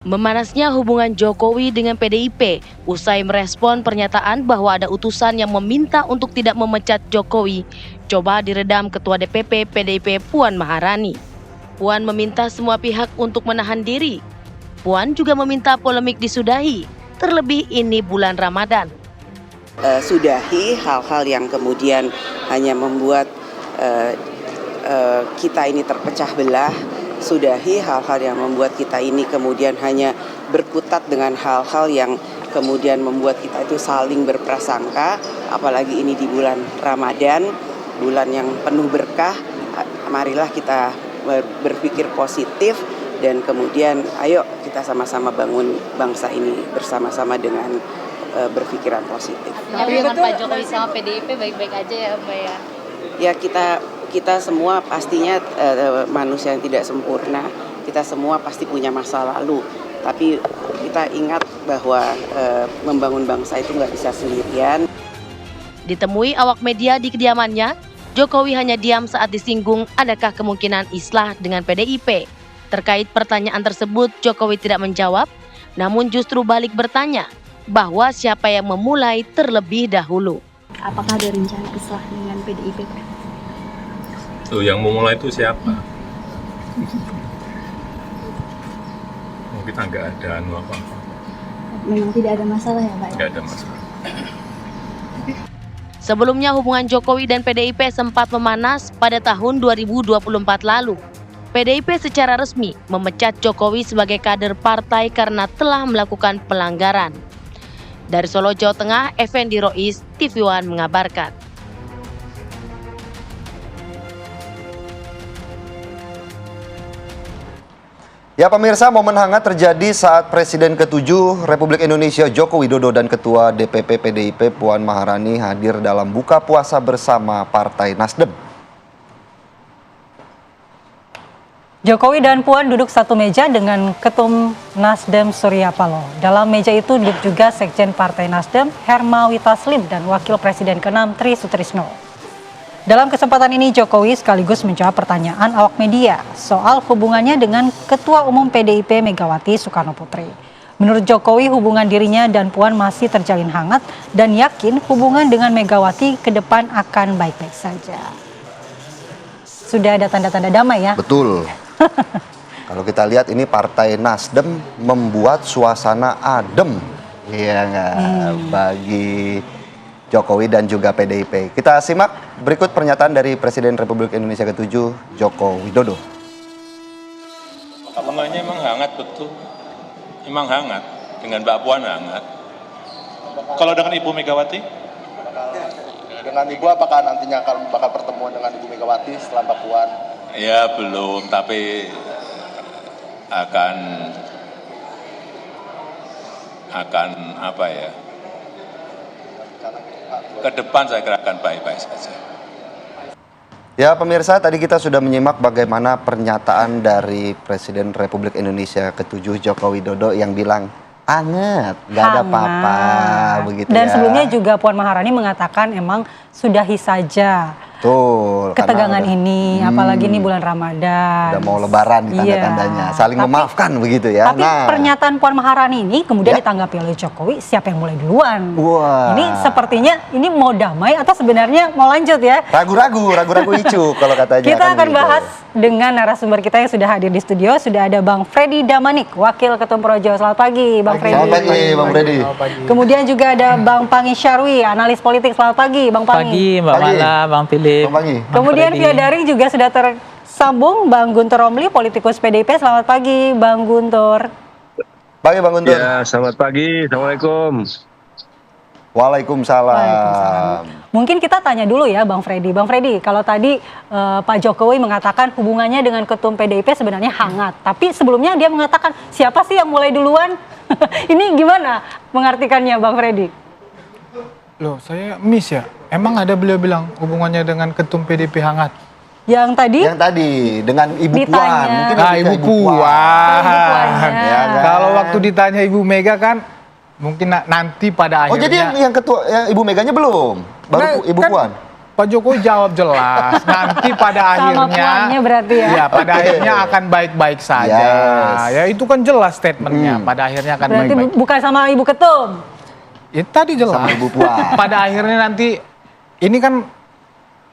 Memanasnya hubungan Jokowi dengan PDIP usai merespon pernyataan bahwa ada utusan yang meminta untuk tidak memecat Jokowi, coba diredam Ketua DPP PDIP Puan Maharani. Puan meminta semua pihak untuk menahan diri. Puan juga meminta polemik disudahi, terlebih ini bulan Ramadan. Sudahi hal-hal yang kemudian hanya membuat kita ini terpecah belah. Sudahi hal-hal yang membuat kita ini kemudian hanya berkutat dengan hal-hal yang kemudian membuat kita itu saling berprasangka, apalagi ini di bulan Ramadan, bulan yang penuh berkah. Marilah kita berpikir positif dan kemudian ayo kita sama-sama bangun bangsa ini bersama-sama dengan berpikiran positif. Tapi dengan Pak Jokowi sama PDIP baik-baik aja ya Mbak ya? Ya kita semua pastinya manusia yang tidak sempurna, kita semua pasti punya masa lalu. Tapi kita ingat bahwa membangun bangsa itu nggak bisa sendirian. Ditemui awak media di kediamannya, Jokowi hanya diam saat disinggung adakah kemungkinan islah dengan PDIP. Terkait pertanyaan tersebut, Jokowi tidak menjawab, namun justru balik bertanya bahwa siapa yang memulai terlebih dahulu. Apakah ada rencana islah dengan PDIP? Tuh, yang memulai itu siapa? Kita nggak ada apa-apa. Memang tidak ada masalah ya Pak? Nggak ada masalah. Sebelumnya hubungan Jokowi dan PDIP sempat memanas pada tahun 2024 lalu. PDIP secara resmi memecat Jokowi sebagai kader partai karena telah melakukan pelanggaran. Dari Solo, Jawa Tengah, Effendi Rois, TV One mengabarkan. Ya pemirsa, momen hangat terjadi saat Presiden ke-7 Republik Indonesia Joko Widodo dan Ketua DPP PDIP Puan Maharani hadir dalam buka puasa bersama Partai Nasdem. Jokowi dan Puan duduk satu meja dengan Ketum Nasdem Surya Paloh. Dalam meja itu duduk juga Sekjen Partai Nasdem Hermawi Taslim dan Wakil Presiden ke-6 Tri Sutrisno. Dalam kesempatan ini Jokowi sekaligus menjawab pertanyaan awak media soal hubungannya dengan Ketua Umum PDIP Megawati Soekarno Putri. Menurut Jokowi, hubungan dirinya dan Puan masih terjalin hangat dan yakin hubungan dengan Megawati ke depan akan baik-baik saja. Sudah ada tanda-tanda damai ya? Betul. Kalau kita lihat ini Partai Nasdem membuat suasana adem, ya nggak, bagi Jokowi dan juga PDIP. Kita simak berikut pernyataan dari Presiden Republik Indonesia ke-7 Joko Widodo. Hubungannya emang hangat betul, emang hangat dengan Mbak Puan hangat. Kalau dengan Ibu Megawati? Dengan Ibu apakah nantinya akan bakal pertemuan dengan Ibu Megawati setelah Mbak Puan? Ya belum, tapi akan apa ya? Ke depan saya kira akan baik-baik saja. Ya pemirsa, tadi kita sudah menyimak bagaimana pernyataan dari Presiden Republik Indonesia ke-7 Joko Widodo yang bilang anget, nggak ada apa-apa, begitu. Dan ya. sebelumnya juga Puan Maharani mengatakan emang sudahi saja. Betul, ketegangan ini, apalagi ini bulan Ramadan. Udah mau lebaran di tanda-tandanya, saling memaafkan begitu ya. Tapi pernyataan Puan Maharani ini kemudian ditanggapi oleh Jokowi, siapa yang mulai duluan? Wah. Ini sepertinya ini mau damai atau sebenarnya mau lanjut ya? Ragu-ragu icu kalau katanya. Kita kan akan begitu. bahas dengan narasumber kita yang sudah hadir di studio. Sudah ada Bang Freddy Damanik, Wakil Ketum Projo. Selamat pagi Bang Freddy. Selamat pagi Bang Freddy. Kemudian juga ada Bang Pangi Syarwi, analis politik. Selamat pagi Bang Pangi. Pagi Mbak Mala, Bang Philip. Selamat pagi. Kemudian via daring juga sudah tersambung Bang Guntur Romli, politikus PDIP. Selamat pagi Bang Guntur. Pagi Bang Guntur. Ya, selamat pagi. Assalamualaikum. Waalaikumsalam. Mungkin kita tanya dulu ya Bang Freddy. Bang Freddy, kalau tadi Pak Jokowi mengatakan hubungannya dengan Ketum PDIP sebenarnya hangat. Tapi sebelumnya dia mengatakan siapa sih yang mulai duluan? Ini gimana mengartikannya Bang Freddy? Loh, saya miss ya. Emang ada beliau bilang hubungannya dengan Ketum PDIP hangat? Yang tadi? Yang tadi dengan Ibu ditanya. Puan. Mungkin Ibu Puan. Ya, kan? Kalau waktu ditanya Ibu Mega kan mungkin nanti pada akhirnya. Oh jadi yang ketua Ibu Meganya belum? Baru Ibu kan, Puan? Pak Jokowi jawab jelas. Nanti pada Sama akhirnya, puannya berarti ya. ya pada akhirnya akan baik-baik saja. Yes. Ya itu kan jelas statementnya. Pada akhirnya akan Berarti baik-baik. bukan sama Ibu Ketum. Ya, tadi jelas. Sama Ibu Puan. Pada akhirnya nanti ini kan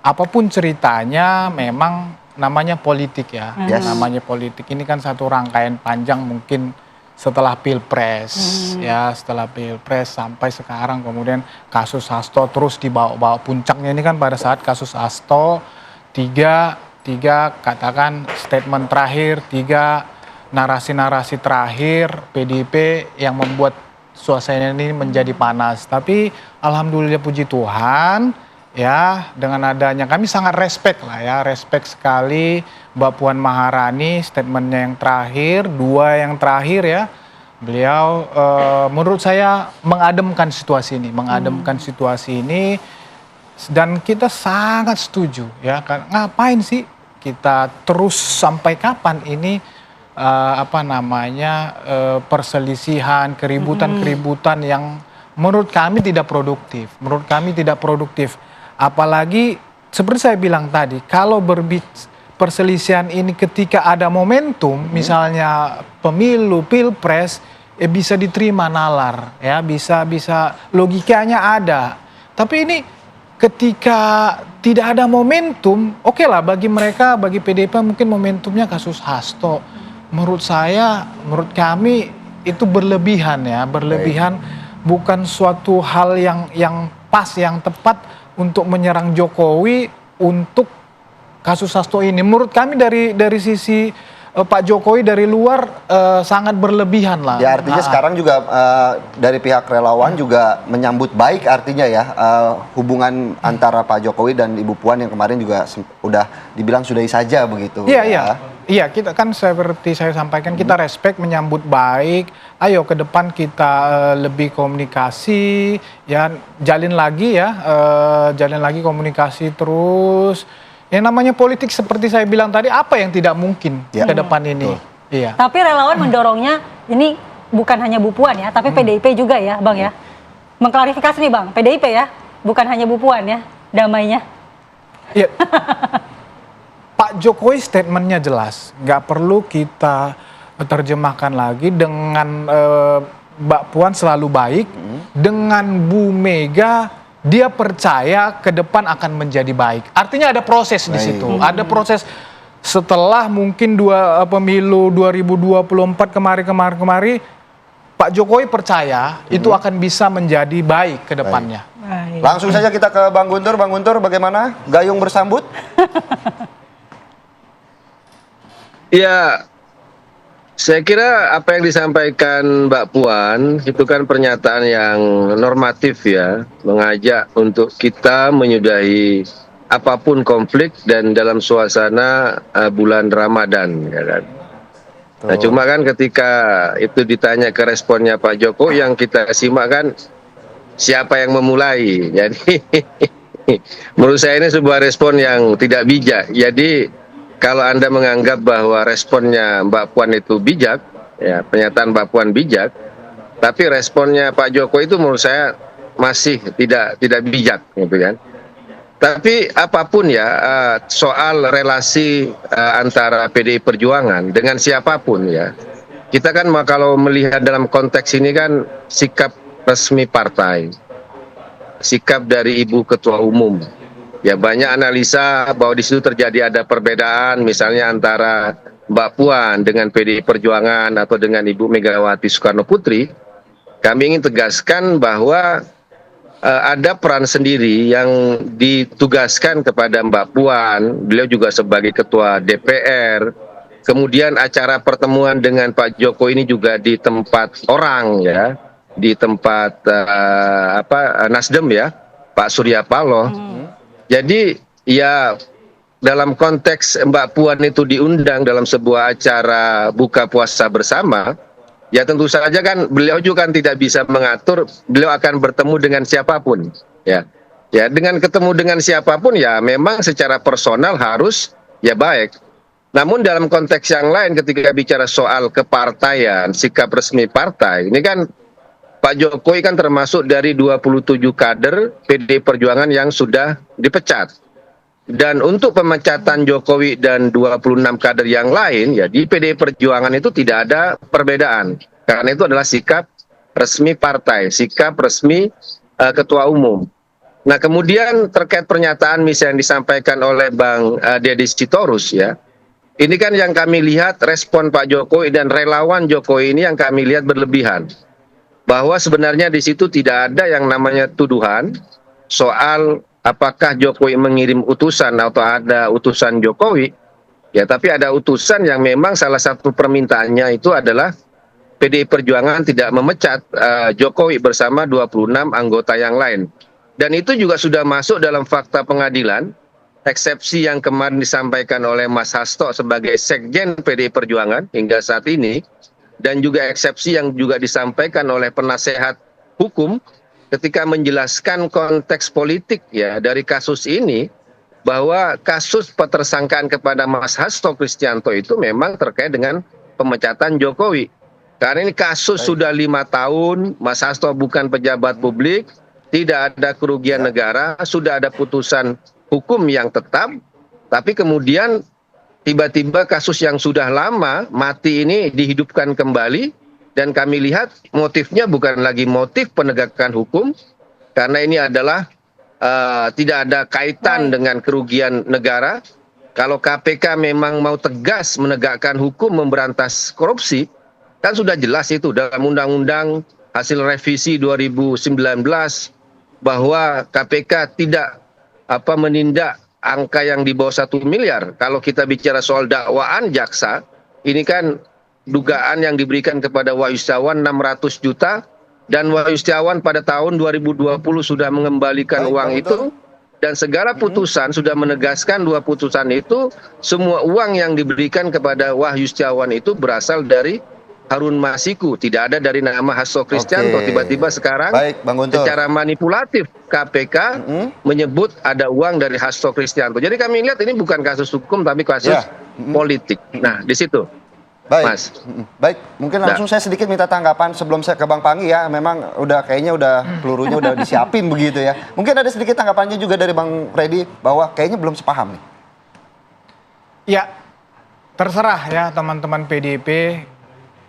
apapun ceritanya memang namanya politik ya. Yes. Namanya politik. Ini kan satu rangkaian panjang mungkin setelah Pilpres ya, setelah Pilpres sampai sekarang kemudian kasus Hasto terus dibawa-bawa. Puncaknya ini kan pada saat kasus Hasto tiga katakan statement terakhir, 3 narasi-narasi terakhir PDIP yang membuat suasana ini menjadi panas. Tapi alhamdulillah puji Tuhan ya, dengan adanya kami sangat respect lah ya, respect sekali Mbak Puan Maharani, statementnya yang terakhir, 2 yang terakhir ya, beliau menurut saya mengademkan situasi ini, dan kita sangat setuju ya, kan ngapain sih kita terus sampai kapan ini perselisihan, keributan yang menurut kami tidak produktif. Apalagi seperti saya bilang tadi, kalau perselisihan ini ketika ada momentum, misalnya pemilu, pilpres, bisa diterima nalar, ya bisa logikanya ada. Tapi ini ketika tidak ada momentum, oke lah bagi mereka, bagi PDIP mungkin momentumnya kasus Hasto. Menurut kami itu berlebihan ya, bukan suatu hal yang pas, yang tepat untuk menyerang Jokowi untuk kasus Hasto ini. Menurut kami dari sisi Pak Jokowi dari luar sangat berlebihan lah. Ya artinya sekarang juga dari pihak relawan juga menyambut baik artinya ya hubungan antara Pak Jokowi dan Ibu Puan yang kemarin juga udah dibilang sudahi saja begitu. Iya, kita kan seperti saya sampaikan, kita respect, menyambut baik. Ayo ke depan kita lebih komunikasi, ya jalin lagi komunikasi terus. Yang namanya politik seperti saya bilang tadi, apa yang tidak mungkin ke depan ini. Iya. Tapi relawan mendorongnya ini bukan hanya Bu Puan ya, tapi PDIP juga ya, Bang ya. Mengklarifikasi nih Bang, PDIP ya, bukan hanya Bu Puan ya, damainya. Iya. Pak Jokowi statementnya jelas, nggak perlu kita terjemahkan lagi. Dengan Mbak Puan selalu baik, dengan Bu Mega dia percaya ke depan akan menjadi baik. Artinya ada proses di situ, ada proses setelah mungkin pemilu 2024 kemarin, Pak Jokowi percaya itu akan bisa menjadi baik ke depannya. Langsung saja kita ke Bang Guntur. Bang Guntur, bagaimana gayung bersambut? Ya, saya kira apa yang disampaikan Mbak Puan itu kan pernyataan yang normatif ya, mengajak untuk kita menyudahi apapun konflik dan dalam suasana bulan Ramadan, ya kan. Nah, cuma kan ketika itu ditanya ke responnya Pak Jokowi, yang kita simak kan siapa yang memulai. Jadi menurut saya ini sebuah respon yang tidak bijak. Jadi kalau Anda menganggap bahwa responnya Mbak Puan itu bijak, ya pernyataan Mbak Puan bijak, tapi responnya Pak Jokowi itu menurut saya masih tidak bijak, gitu kan. Tapi apapun ya soal relasi antara PDI Perjuangan dengan siapapun ya, kita kan kalau melihat dalam konteks ini kan sikap resmi partai, sikap dari Ibu Ketua Umum. Ya banyak analisa bahwa di situ terjadi ada perbedaan misalnya antara Mbak Puan dengan PDI Perjuangan atau dengan Ibu Megawati Soekarno Putri. Kami ingin tegaskan bahwa ada peran sendiri yang ditugaskan kepada Mbak Puan. Beliau juga sebagai Ketua DPR. Kemudian acara pertemuan dengan Pak Jokowi ini juga di tempat orang ya, di tempat Nasdem ya, Pak Surya Paloh. Jadi ya dalam konteks Mbak Puan itu diundang dalam sebuah acara buka puasa bersama, ya tentu saja kan beliau juga kan tidak bisa mengatur beliau akan bertemu dengan siapapun. Ya dengan ketemu dengan siapapun ya memang secara personal harus ya baik. Namun dalam konteks yang lain ketika bicara soal kepartaian, sikap resmi partai, ini kan Pak Jokowi kan termasuk dari 27 kader PDI Perjuangan yang sudah dipecat. Dan untuk pemecatan Jokowi dan 26 kader yang lain, ya di PDI Perjuangan itu tidak ada perbedaan. Karena itu adalah sikap resmi partai, sikap resmi ketua umum. Nah kemudian terkait pernyataan misalnya yang disampaikan oleh Bang Deddy Sitorus ya, ini kan yang kami lihat respon Pak Jokowi dan relawan Jokowi ini yang kami lihat berlebihan. Bahwa sebenarnya di situ tidak ada yang namanya tuduhan soal apakah Jokowi mengirim utusan atau ada utusan Jokowi, ya tapi ada utusan yang memang salah satu permintaannya itu adalah PDI Perjuangan tidak memecat Jokowi bersama 26 anggota yang lain. Dan itu juga sudah masuk dalam fakta pengadilan, eksepsi yang kemarin disampaikan oleh Mas Hasto sebagai Sekjen PDI Perjuangan hingga saat ini, dan juga eksepsi yang juga disampaikan oleh penasehat hukum ketika menjelaskan konteks politik ya dari kasus ini, bahwa kasus petersangkaan kepada Mas Hasto Kristianto itu memang terkait dengan pemecatan Jokowi. Karena ini kasus sudah 5 tahun, Mas Hasto bukan pejabat publik, tidak ada kerugian negara, sudah ada putusan hukum yang tetap, tapi kemudian tiba-tiba kasus yang sudah lama mati ini dihidupkan kembali. Dan kami lihat motifnya bukan lagi motif penegakan hukum, karena ini adalah tidak ada kaitan dengan kerugian negara. Kalau KPK memang mau tegas menegakkan hukum memberantas korupsi, kan sudah jelas itu dalam undang-undang hasil revisi 2019 bahwa KPK tidak menindak angka yang di bawah 1 miliar. Kalau kita bicara soal dakwaan jaksa, ini kan dugaan yang diberikan kepada Wahyu Setiawan 600 juta, dan Wahyu Setiawan pada tahun 2020 sudah mengembalikan uang itu, dan segala putusan sudah menegaskan 2 putusan itu, semua uang yang diberikan kepada Wahyu Setiawan itu berasal dari Harun Masiku, tidak ada dari nama Hasto Kristianto. Tiba-tiba sekarang secara manipulatif KPK menyebut ada uang dari Hasto Kristianto. Jadi kami lihat ini bukan kasus hukum tapi kasus politik. Nah di situ. Baik, Mas. Baik, mungkin langsung saya sedikit minta tanggapan sebelum saya ke Bang Panggi ya. Memang kayaknya pelurunya udah disiapin begitu ya. Mungkin ada sedikit tanggapannya juga dari Bang Freddy bahwa kayaknya belum sepaham nih. Ya, terserah ya teman-teman PDIP.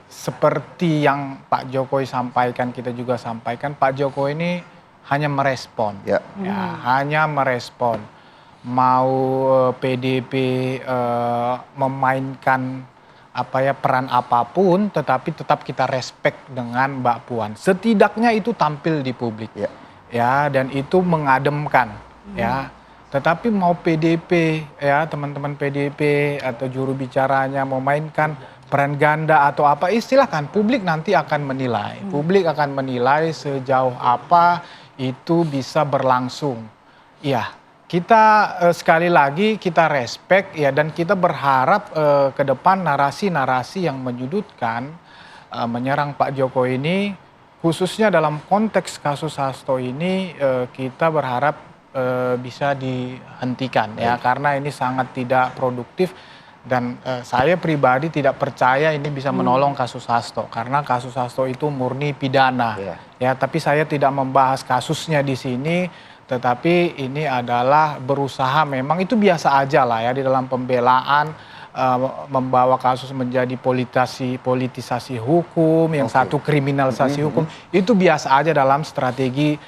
Seperti yang Pak Jokowi sampaikan, kita juga sampaikan, Pak Jokowi ini hanya merespon. Hanya merespon. Mau PDIP memainkan peran apapun, tetapi tetap kita respect dengan Mbak Puan. Setidaknya itu tampil di publik, ya, dan itu mengademkan, ya. Tetapi mau PDIP, ya teman-teman PDIP atau juru bicaranya mau mainkan peran ganda atau apa, istilahkan, publik nanti akan menilai. Publik akan menilai sejauh apa itu bisa berlangsung. Ya. Kita sekali lagi kita respect ya, dan kita berharap ke depan narasi-narasi yang menyudutkan menyerang Pak Jokowi ini, khususnya dalam konteks kasus Hasto ini, kita berharap bisa dihentikan ya, karena ini sangat tidak produktif. Dan saya pribadi tidak percaya ini bisa menolong kasus Hasto, karena kasus Hasto itu murni pidana. Ya, tapi saya tidak membahas kasusnya di sini, tetapi ini adalah berusaha, memang itu biasa aja lah ya di dalam pembelaan, membawa kasus menjadi politisasi hukum, yang satu kriminalisasi hukum, itu biasa aja dalam strategi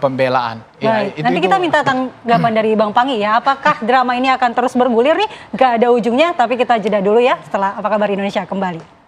pembelaan. Baik. Nanti kita minta tanggapan dari Bang Panggi ya, apakah drama ini akan terus bergulir nih? Gak ada ujungnya, tapi kita jeda dulu ya setelah Apa Kabar Indonesia kembali.